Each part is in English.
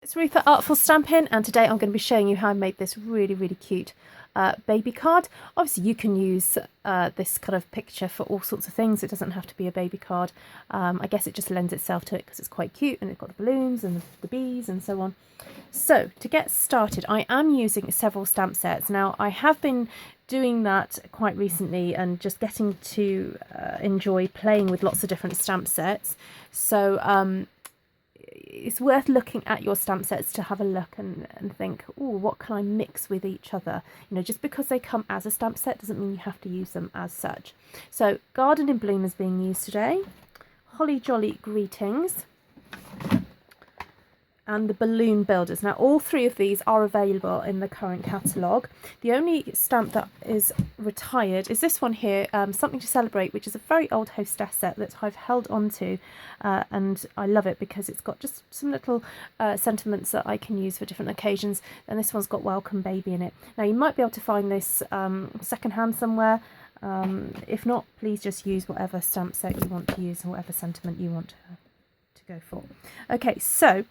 It's Ruth at Artful Stamping, and today I'm going to be showing you how I made this really cute baby card. Obviously you can use this kind of picture for all sorts of things. It doesn't have to be a baby card. I guess it just lends itself to it because it's quite cute and it's got the balloons and the bees and so on. So to get started, I am using several stamp sets. Now I have been doing that quite recently and just getting to enjoy playing with lots of different stamp sets. So it's worth looking at your stamp sets to have a look and think, oh, what can I mix with each other? You know, just because they come as a stamp set doesn't mean you have to use them as such. So Garden in Bloom is being used today, Holly Jolly Greetings, and the Balloon Builders. Now all three of these are available in the current catalogue. The only stamp that is retired is this one here, Something to Celebrate, which is a very old hostess set that I've held on to, and I love it because it's got just some little sentiments that I can use for different occasions, and this one's got Welcome Baby in it. Now you might be able to find this secondhand somewhere. If not, please just use whatever stamp set you want to use or whatever sentiment you want to go for. Okay, so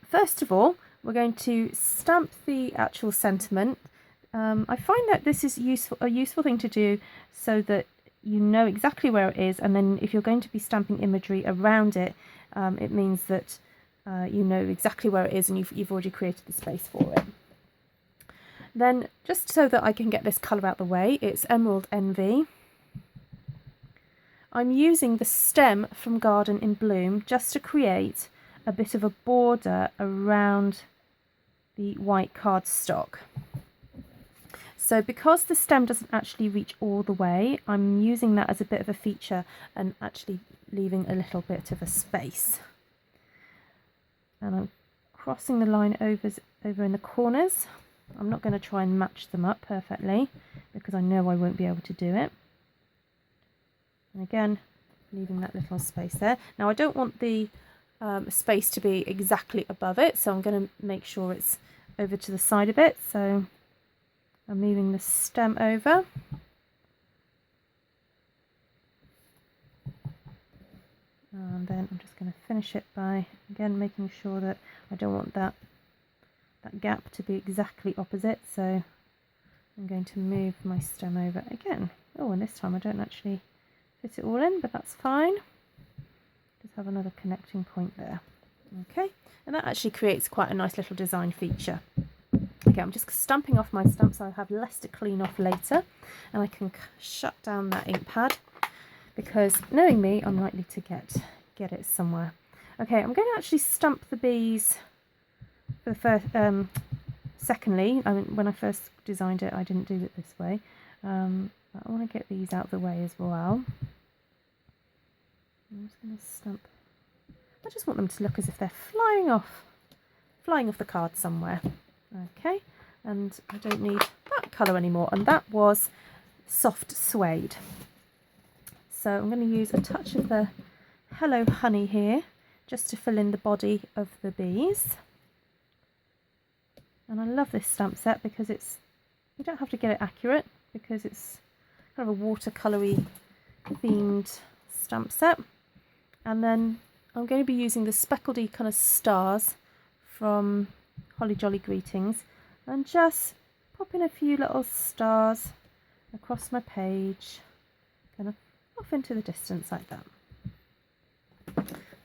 first of all, we're going to stamp the actual sentiment. I find that this is a useful thing to do so that you know exactly where it is, and then if you're going to be stamping imagery around it, it means that you know exactly where it is and you've already created the space for it. Then, just so that I can get this colour out the way, it's Emerald Envy. I'm using the stem from Garden in Bloom just to create a bit of a border around the white cardstock. So because the stem doesn't actually reach all the way, I'm using that as a bit of a feature and actually leaving a little bit of a space. And I'm crossing the line over in the corners. I'm not going to try and match them up perfectly because I know I won't be able to do it. And again, leaving that little space there. Now I don't want the space to be exactly above it, so I'm going to make sure it's over to the side of it. So I'm moving the stem over, and then I'm just going to finish it by again making sure that I don't want that gap to be exactly opposite, so I'm going to move my stem over again. Oh, and this time I don't actually fit it all in, but that's fine. Just have another connecting point there. Okay, and that actually creates quite a nice little design feature. Okay, I'm just stamping off my stamp so I have less to clean off later, and I can shut down that ink pad because knowing me, I'm likely to get it somewhere. Okay, I'm going to actually stamp the bees for the first. Secondly, I mean, when I first designed it, I didn't do it this way. But I want to get these out of the way as well. I'm just going to stamp. I just want them to look as if they're flying off the card somewhere. Okay, and I don't need that colour anymore, and that was Soft Suede. So I'm going to use a touch of the Hello Honey here just to fill in the body of the bees. And I love this stamp set because you don't have to get it accurate because it's kind of a watercolour-y themed stamp set. And then I'm going to be using the speckledy kind of stars from Holly Jolly Greetings and just popping a few little stars across my page, kind of off into the distance like that.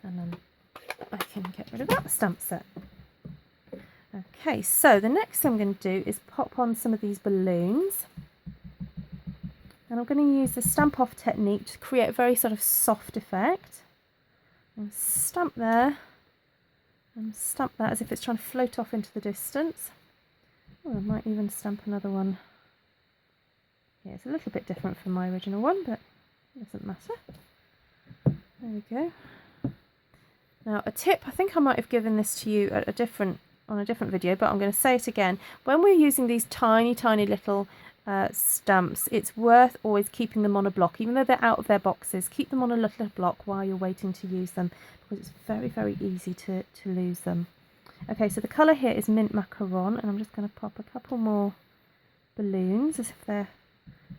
And then I can get rid of that stamp set. Okay, so the next thing I'm going to do is pop on some of these balloons. And I'm going to use the stamp off technique to create a very sort of soft effect. And stamp there, and stamp that as if it's trying to float off into the distance. Oh, I might even stamp another one. Yeah, it's a little bit different from my original one, but it doesn't matter. There we go. Now a tip, I think I might have given this to you at on a different video, but I'm going to say it again. When we're using these tiny little stamps, it's worth always keeping them on a block, even though they're out of their boxes. Keep them on a little block while you're waiting to use them because it's very easy to lose them. Okay, so the colour here is Mint Macaron, and I'm just going to pop a couple more balloons as if they're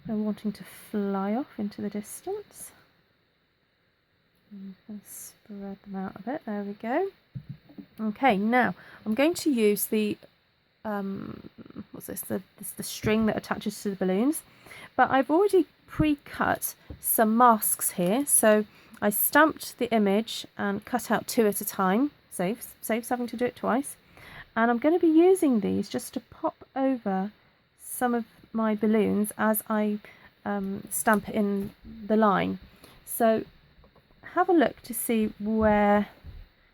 wanting to fly off into the distance. I'm just going to spread them out a bit. There we go. Okay, now I'm going to use the what's this? The string that attaches to the balloons, but I've already pre-cut some masks here. So I stamped the image and cut out 2 at a time. Saves having to do it twice. And I'm going to be using these just to pop over some of my balloons as I stamp in the line. So have a look to see where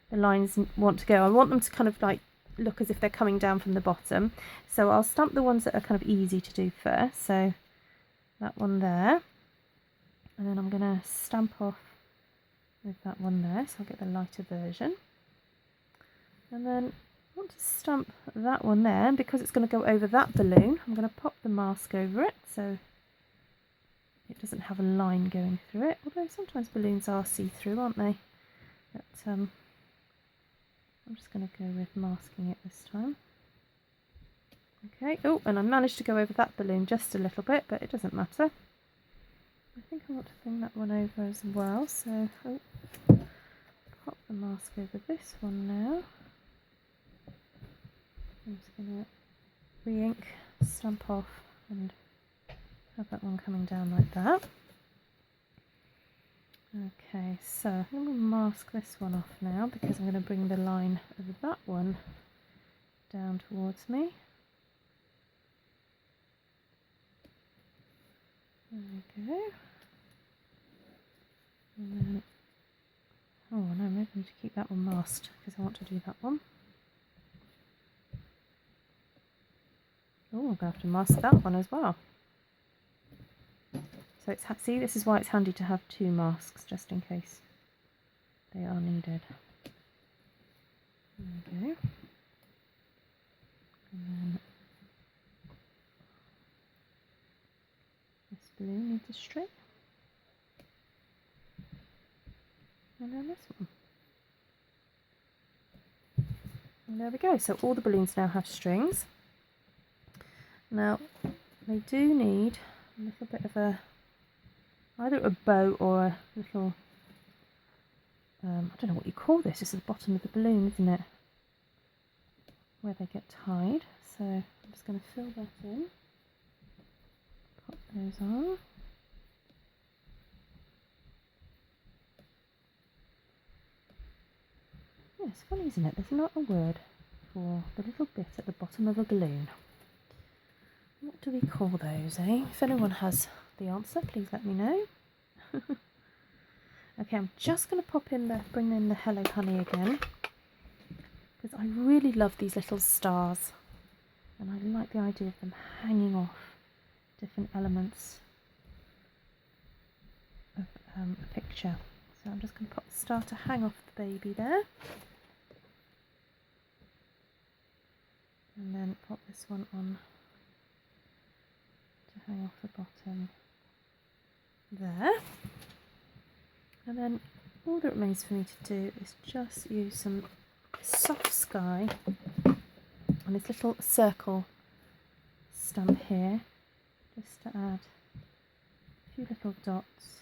the lines want to go. I want them to kind of like look as if they're coming down from the bottom. So I'll stamp the ones that are kind of easy to do first. So that one there. And then I'm going to stamp off with that one there. So I'll get the lighter version. And then I want to stamp that one there. And because it's going to go over that balloon, I'm going to pop the mask over it. So it doesn't have a line going through it. Although sometimes balloons are see-through, aren't they? But I'm just going to go with masking it this time. Okay, oh, and I managed to go over that balloon just a little bit, but it doesn't matter. I think I want to bring that one over as well, so pop the mask over this one now. I'm just going to re-ink, stamp off, and have that one coming down like that. Okay, so I'm going to mask this one off now because I'm going to bring the line of that one down towards me. There we go. And then, oh no, maybe I need to keep that one masked because I want to do that one. Oh, I'm going to have to mask that one as well. So it's see, this is why it's handy to have 2 masks just in case they are needed. There we go. And then this balloon needs a string. And then this one. And there we go. So all the balloons now have strings. Now they do need a little bit of either a bow or a little, I don't know what you call this, it's at the bottom of the balloon, isn't it? Where they get tied. So I'm just going to fill that in, pop those on. Yeah, it's funny, isn't it? There's not a word for the little bit at the bottom of a balloon. What do we call those, eh? If anyone has the answer, please let me know. Okay, I'm just going to bring in the Hello Honey again, because I really love these little stars, and I like the idea of them hanging off different elements of a picture. So I'm just going to pop the star to hang off the baby there, and then pop this one on to hang off the bottom there. And then all that remains for me to do is just use some soft sky on this little circle stamp here, just to add a few little dots,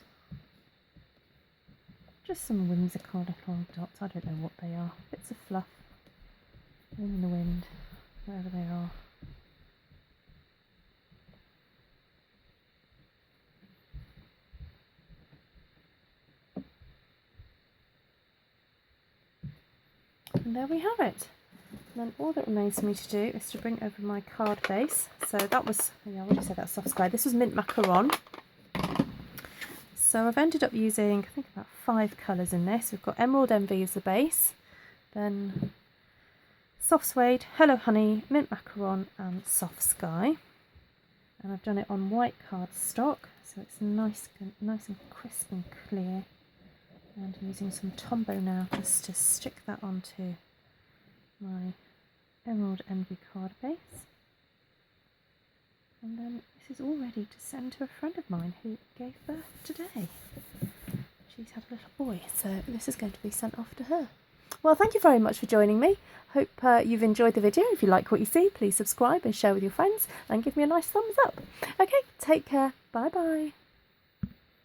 just some whimsical little dots. I don't know what they are, bits of fluff in the wind, wherever they are. And there we have it. And then all that remains for me to do is to bring over my card base. So that was, yeah, I already said that soft sky. This was mint macaron. So I've ended up using, I think, about 5 colours in this. We've got Emerald Envy as the base, then Soft Suede, Hello Honey, Mint Macaron and Soft Sky. And I've done it on white cardstock, so it's nice and crisp and clear. And I'm using some Tombow now just to stick that onto my Emerald Envy card base. And then this is all ready to send to a friend of mine who gave birth today. She's had a little boy, so this is going to be sent off to her. Well, thank you very much for joining me. Hope you've enjoyed the video. If you like what you see, please subscribe and share with your friends and give me a nice thumbs up. Okay, take care. Bye bye.